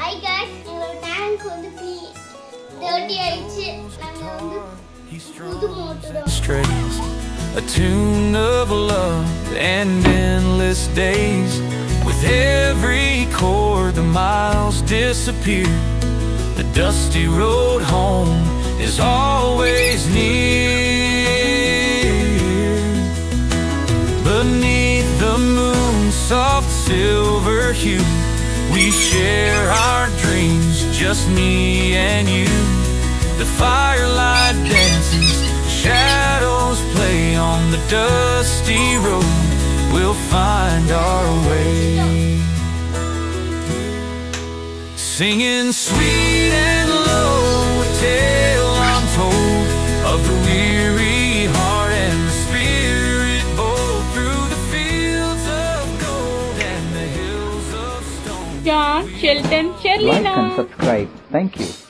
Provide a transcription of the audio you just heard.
Hi guys, எங்களோட tank வந்து dirty ஆயிடுச்சு. நாங்க வந்து புது motor strays, a tune of love and endless days. With every chord the miles disappear. The dusty road home is always near. Beneath the moon's soft silver hue, we share our dreams, just me and you. The firelight dances, shadows play on the dusty road. We'll find our way, singing sweet and low, a tale untold of the weary heart and the spirit bold, through the fields of gold and the hills of stone. John, Shelton, Like Sherlina. and subscribe. Thank you.